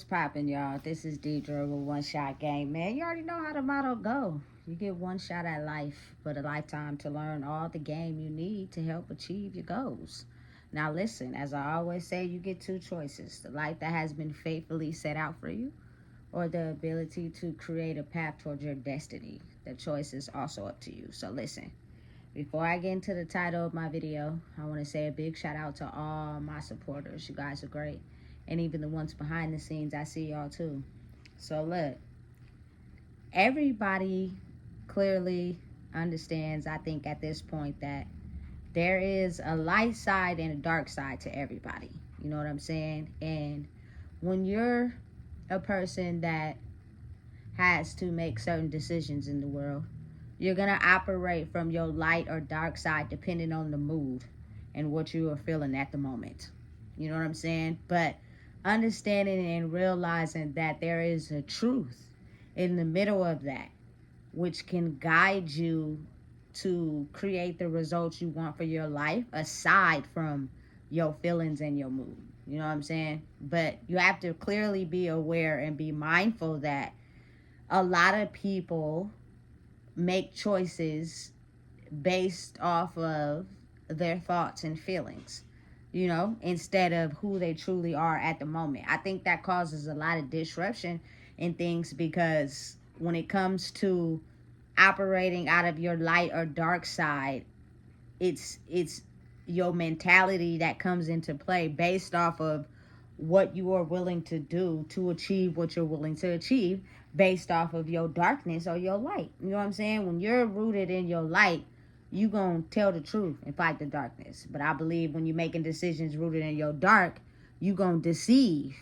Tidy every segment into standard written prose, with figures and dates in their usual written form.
poppin', y'all? This is Deidre with One Shot Game. Man, you already know how the motto go. You get one shot at life, but a lifetime to learn all the game you need to help achieve your goals. Now listen, as I always say, you get two choices. The life that has been faithfully set out for you, or the ability to create a path towards your destiny. The choice is also up to you. So listen, before I get into the title of my video, I want to say a big shout out to all my supporters. You guys are great. And even the ones behind the scenes, I see y'all too. So look, everybody clearly understands, I think at this point, that there is a light side and a dark side to everybody. You know what I'm saying? And when you're a person that has to make certain decisions in the world, you're going to operate from your light or dark side depending on the mood and what you are feeling at the moment. You know what I'm saying? But understanding and realizing that there is a truth in the middle of that, which can guide you to create the results you want for your life, aside from your feelings and your mood. You know what I'm saying? But you have to clearly be aware and be mindful that a lot of people make choices based off of their thoughts and feelings, you know, instead of who they truly are at the moment. I think that causes a lot of disruption in things, because when it comes to operating out of your light or dark side, it's your mentality that comes into play based off of what you are willing to do to achieve what you're willing to achieve, based off of your darkness or your light. You know what I'm saying? When you're rooted in your light, you gonna tell the truth and fight the darkness. But I believe when you're making decisions rooted in your dark, you gonna deceive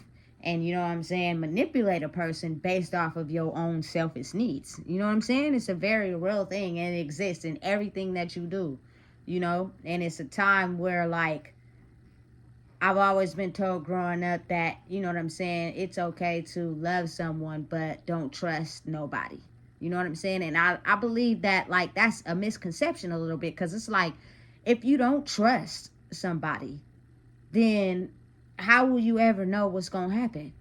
and, you know what I'm saying, manipulate a person based off of your own selfish needs. You know what I'm saying? It's a very real thing, and it exists in everything that you do, you know. And it's a time where, like, I've always been told growing up that, you know what I'm saying, it's okay to love someone, but don't trust nobody. You know what I'm saying? And I believe that, like, that's a misconception a little bit, because it's like, if you don't trust somebody, then how will you ever know what's going to happen?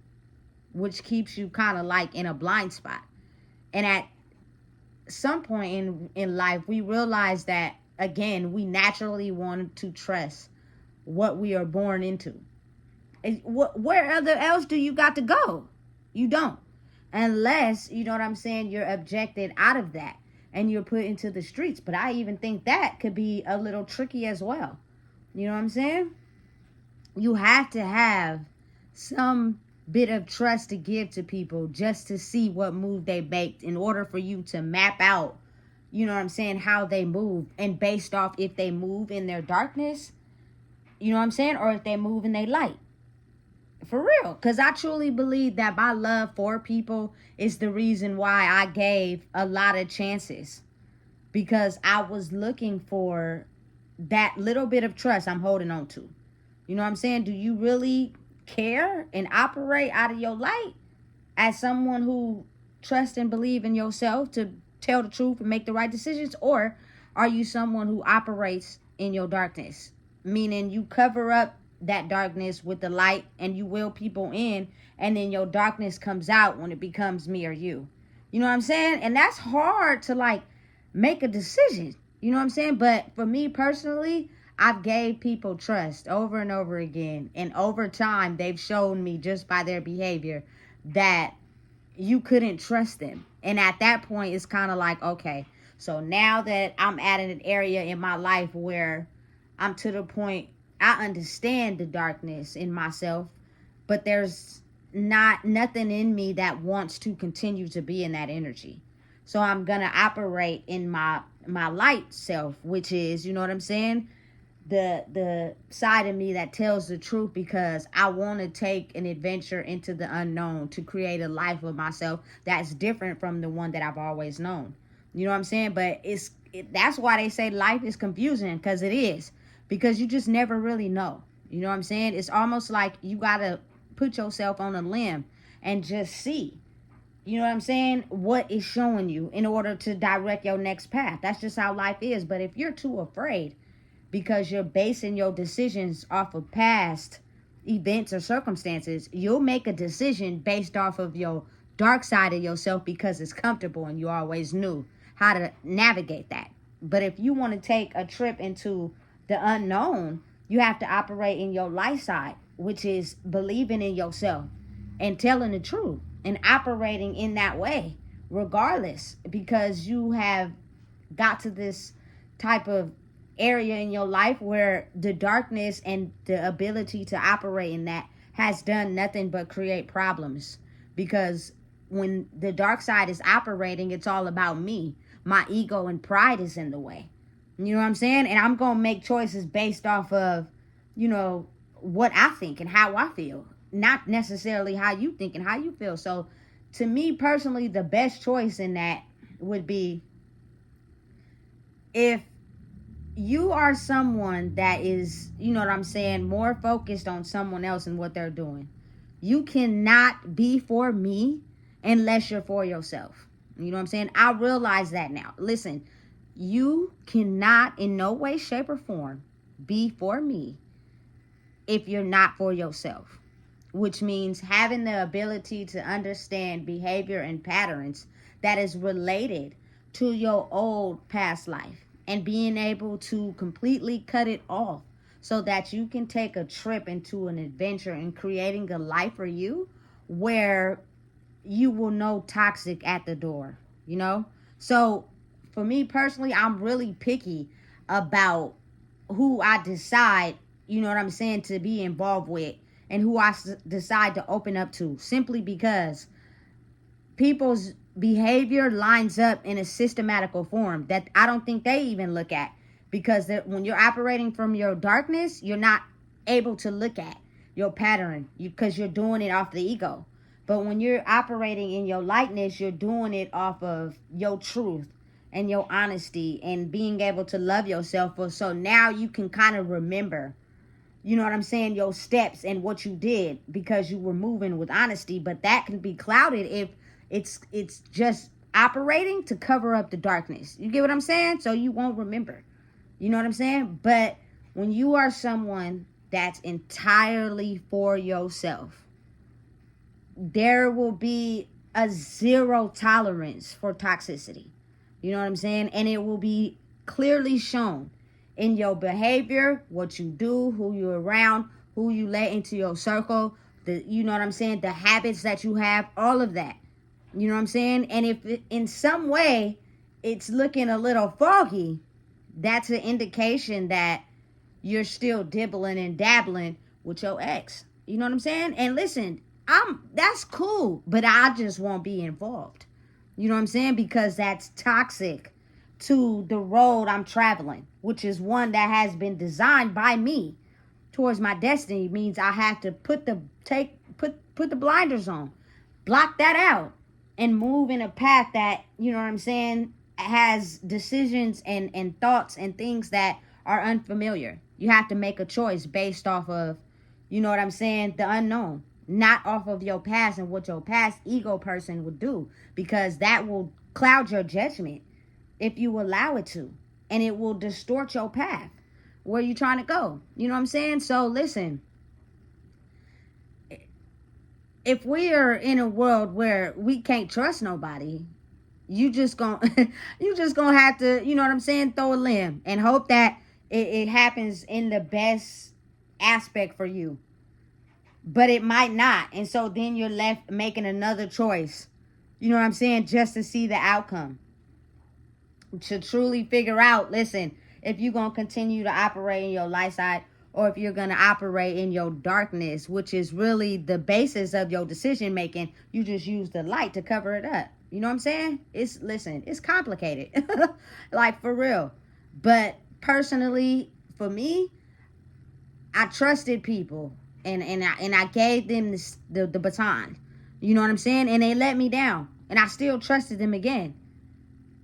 Which keeps you kind of like in a blind spot. And at some point in life, we realize that, again, we naturally want to trust what we are born into. Where else do you got to go? You don't. Unless, you know what I'm saying, you're objected out of that and you're put into the streets. But I even think that could be a little tricky as well. You know what I'm saying? You have to have some bit of trust to give to people just to see what move they make, in order for you to map out, you know what I'm saying, how they move, and based off if they move in their darkness, you know what I'm saying, or if they move in their light. For real. Because I truly believe that my love for people is the reason why I gave a lot of chances. Because I was looking for that little bit of trust I'm holding on to. You know what I'm saying? Do you really care and operate out of your light as someone who trusts and believes in yourself to tell the truth and make the right decisions? Or are you someone who operates in your darkness? Meaning you cover up that darkness with the light and you will people in, and then your darkness comes out when it becomes me or you. You know what I'm saying? And that's hard to, like, make a decision. You know what I'm saying? But for me personally, I've gave people trust over and over again. And over time, they've shown me just by their behavior that you couldn't trust them. And at that point, it's kind of like, okay, so now that I'm at an area in my life where I'm to the point, I understand the darkness in myself, but there's nothing in me that wants to continue to be in that energy. So I'm going to operate in my light self, which is, you know what I'm saying, the side of me that tells the truth, because I want to take an adventure into the unknown to create a life of myself that's different from the one that I've always known. You know what I'm saying? But that's why they say life is confusing, because it is. Because you just never really know. You know what I'm saying? It's almost like you got to put yourself on a limb and just see. You know what I'm saying? What is showing you in order to direct your next path. That's just how life is. But if you're too afraid because you're basing your decisions off of past events or circumstances, you'll make a decision based off of your dark side of yourself because it's comfortable and you always knew how to navigate that. But if you want to take a trip into the unknown, you have to operate in your light side, which is believing in yourself and telling the truth and operating in that way regardless, because you have got to this type of area in your life where the darkness and the ability to operate in that has done nothing but create problems. Because when the dark side is operating, it's all about me. My ego and pride is in the way. You know what I'm saying? And I'm going to make choices based off of, what I think and how I feel, not necessarily how you think and how you feel. So to me personally, the best choice in that would be, if you are someone that is, more focused on someone else and what they're doing, you cannot be for me unless you're for yourself. You know what I'm saying? I realize that now. Listen, you cannot in no way, shape, or form be for me if you're not for yourself, which means having the ability to understand behavior and patterns that is related to your old past life and being able to completely cut it off so that you can take a trip into an adventure and creating a life for you where you will know toxic at the door, So for me personally, I'm really picky about who I decide, to be involved with and who I decide to open up to, simply because people's behavior lines up in a systematical form that I don't think they even look at, because when you're operating from your darkness, you're not able to look at your pattern because you're doing it off the ego. But when you're operating in your lightness, you're doing it off of your truth and your honesty and being able to love yourself. So now you can kind of remember, your steps and what you did because you were moving with honesty. But that can be clouded if it's just operating to cover up the darkness. You get what I'm saying? So you won't remember. You know what I'm saying? But when you are someone that's entirely for yourself, there will be a zero tolerance for toxicity. You know what I'm saying? And it will be clearly shown in your behavior, what you do, who you're around, who you let into your circle, the habits that you have, all of that. You know what I'm saying? And if in some way it's looking a little foggy, that's an indication that you're still dibbling and dabbling with your ex. You know what I'm saying? And listen, that's cool, but I just won't be involved. You know what I'm saying? Because that's toxic to the road I'm traveling, which is one that has been designed by me towards my destiny. It means I have to put the blinders on, block that out, and move in a path that, has decisions and thoughts and things that are unfamiliar. You have to make a choice based off of, the unknown, not off of your past and what your past ego person would do, because that will cloud your judgment if you allow it to, and it will distort your path where you're trying to go. You know what I'm saying? So listen, if we are in a world where we can't trust nobody, you just gonna have to, throw a limb and hope that it happens in the best aspect for you. But it might not. And so then you're left making another choice, just to see the outcome. To truly figure out, listen, if you're going to continue to operate in your light side or if you're going to operate in your darkness, which is really the basis of your decision making, you just use the light to cover it up. You know what I'm saying? It's complicated. Like, for real. But personally, for me, I trusted people and I gave them the baton. You know what I'm saying? And they let me down. And I still trusted them again.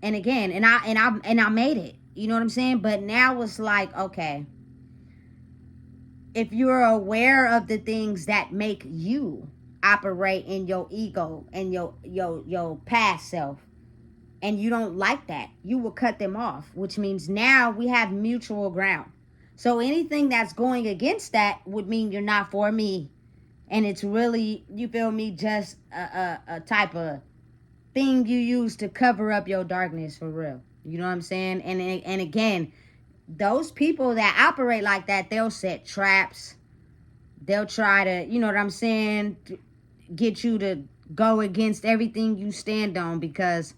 And again, and I made it. You know what I'm saying? But now it's like, okay, if you're aware of the things that make you operate in your ego and your past self, and you don't like that, you will cut them off, which means now we have mutual ground. So anything that's going against that would mean you're not for me. And it's really, you feel me, just a type of thing you use to cover up your darkness, for real. You know what I'm saying? And again, those people that operate like that, they'll set traps. They'll try to, you know what I'm saying, get you to go against everything you stand on, because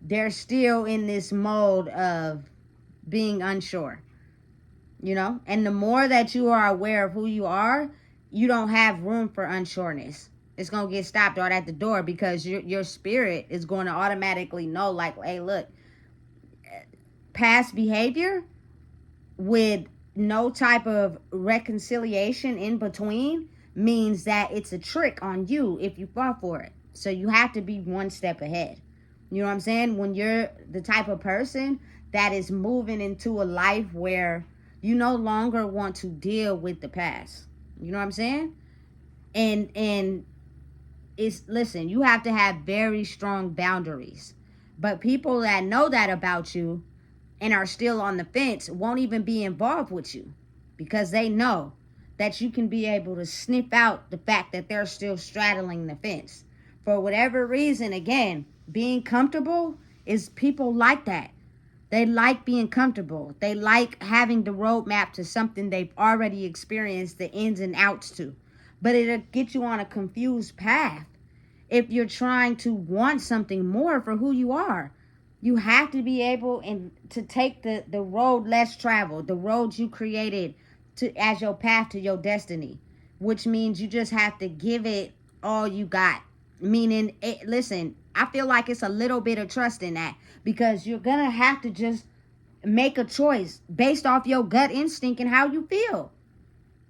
they're still in this mode of being unsure. You know, and the more that you are aware of who you are, you don't have room for unsureness. It's gonna get stopped right at the door, because your spirit is going to automatically know, like, hey, look, past behavior with no type of reconciliation in between means that it's a trick on you if you fall for it. So you have to be one step ahead. You know what I'm saying? When you're the type of person that is moving into a life where you no longer want to deal with the past. You know what I'm saying? And it's, listen, you have to have very strong boundaries. But people that know that about you and are still on the fence won't even be involved with you, because they know that you can be able to sniff out the fact that they're still straddling the fence. For whatever reason, again, being comfortable is, people like that. They like being comfortable. They like having the roadmap to something they've already experienced the ins and outs to. But it'll get you on a confused path if you're trying to want something more for who you are. You have to be able to take the road less traveled, the road you created as your path to your destiny, which means you just have to give it all you got. Meaning, listen, I feel like it's a little bit of trust in that, because you're going to have to just make a choice based off your gut instinct and how you feel.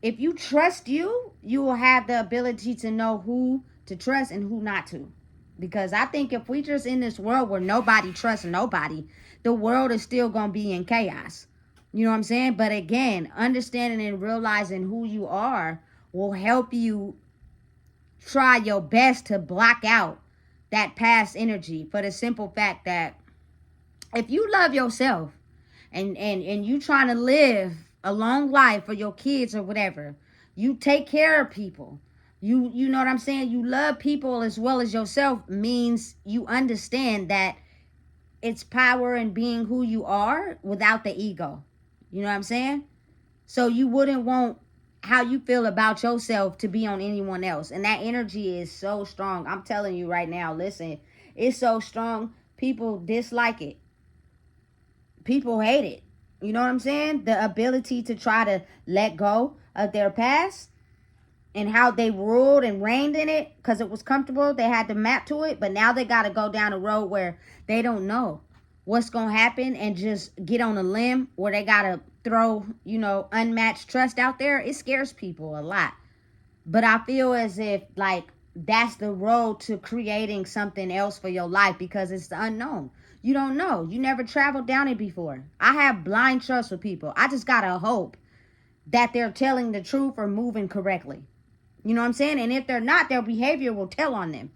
If you trust you, you will have the ability to know who to trust and who not to. Because I think if we just in this world where nobody trusts nobody, the world is still going to be in chaos. You know what I'm saying? But again, understanding and realizing who you are will help you try your best to block out that past energy, for the simple fact that if you love yourself and you trying to live a long life for your kids or whatever, you take care of people, you know what I'm saying, you love people as well as yourself, means you understand that it's power in being who you are without the ego. You know what I'm saying? So you wouldn't want how you feel about yourself to be on anyone else. And that energy is so strong. I'm telling you right now, listen, it's so strong. People dislike it. People hate it. You know what I'm saying? The ability to try to let go of their past and how they ruled and reigned in it because it was comfortable. They had the map to it, but now they got to go down a road where they don't know what's going to happen and just get on a limb where they got to throw, unmatched trust out there. It scares people a lot. But I feel as if, like, that's the road to creating something else for your life, because it's the unknown. You don't know. You never traveled down it before. I have blind trust with people. I just got to hope that they're telling the truth or moving correctly. You know what I'm saying? And if they're not, their behavior will tell on them.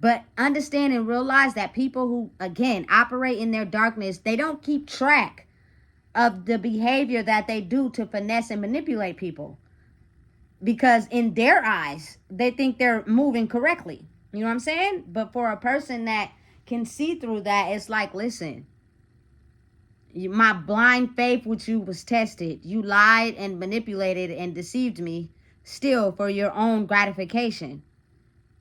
But understand and realize that people who, again, operate in their darkness, they don't keep track of the behavior that they do to finesse and manipulate people. Because in their eyes, they think they're moving correctly. You know what I'm saying? But for a person that can see through that, it's like, listen, my blind faith with you was tested. You lied and manipulated and deceived me still for your own gratification.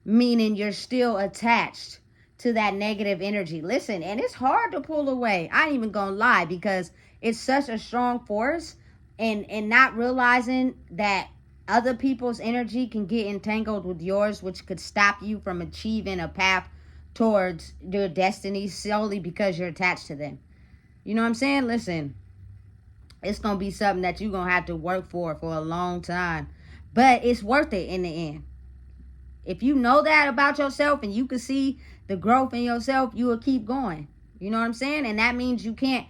Meaning you're still attached to that negative energy. Listen, and it's hard to pull away. I ain't even gonna lie, because it's such a strong force, and not realizing that other people's energy can get entangled with yours, which could stop you from achieving a path towards your destiny solely because you're attached to them. You know what I'm saying? Listen, it's gonna be something that you're gonna have to work for a long time, but it's worth it in the end. If you know that about yourself and you can see the growth in yourself, you will keep going. You know what I'm saying? And that means you can't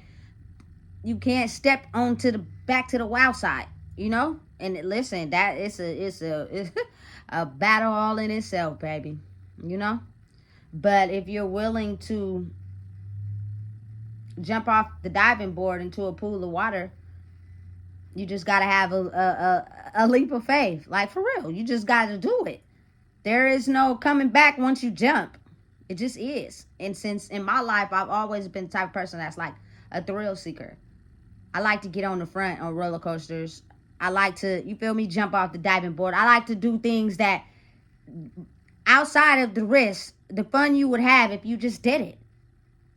step onto the back to the wild side, And listen, that it's a battle all in itself, baby. But if you're willing to jump off the diving board into a pool of water You just got to have a leap of faith. Like, for real. You just got to do it. There is no coming back once you jump. It just is. And since in my life, I've always been the type of person that's like a thrill seeker. I like to get on the front on roller coasters. I like to, you feel me, jump off the diving board. I like to do things that outside of the risk, the fun you would have if you just did it.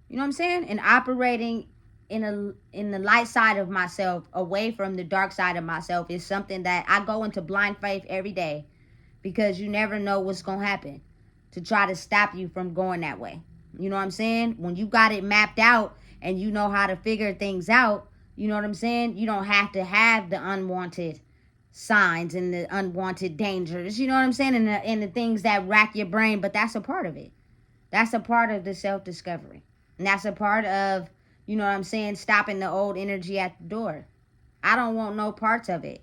You know what I'm saying? And operating in the light side of myself, away from the dark side of myself, is something that I go into blind faith every day, because you never know what's going to happen to try to stop you from going that way. You know what I'm saying? When you got it mapped out and you know how to figure things out, you know what I'm saying? You don't have to have the unwanted signs and the unwanted dangers, you know what I'm saying? And the things that rack your brain, but that's a part of it. That's a part of the self-discovery. And that's a part of, you know what I'm saying, stopping the old energy at the door. I don't want no parts of it.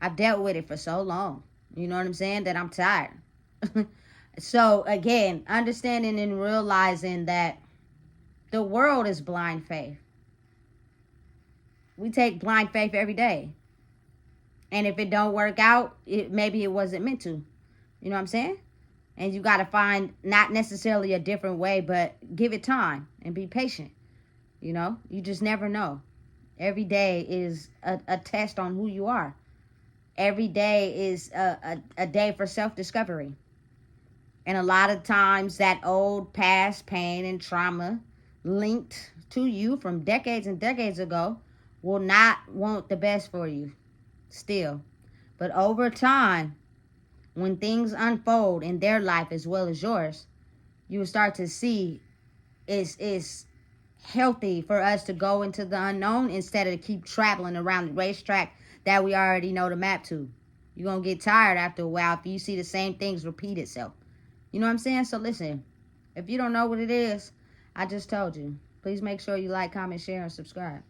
I've dealt with it for so long, you know what I'm saying, that I'm tired. So, again, understanding and realizing that the world is blind faith. We take blind faith every day. And if it don't work out, maybe it wasn't meant to. You know what I'm saying? And you got to find not necessarily a different way, but give it time and be patient. You know, you just never know. Every day is a test on who you are. Every day is a day for self-discovery. And a lot of times that old past pain and trauma linked to you from decades and decades ago will not want the best for you still. But over time, when things unfold in their life as well as yours, you will start to see it's healthy for us to go into the unknown instead of keep traveling around the racetrack that we already know the map to. You're going to get tired after a while if you see the same things repeat itself. You know what I'm saying? So listen, if you don't know what it is, I just told you. Please make sure you like, comment, share, and subscribe.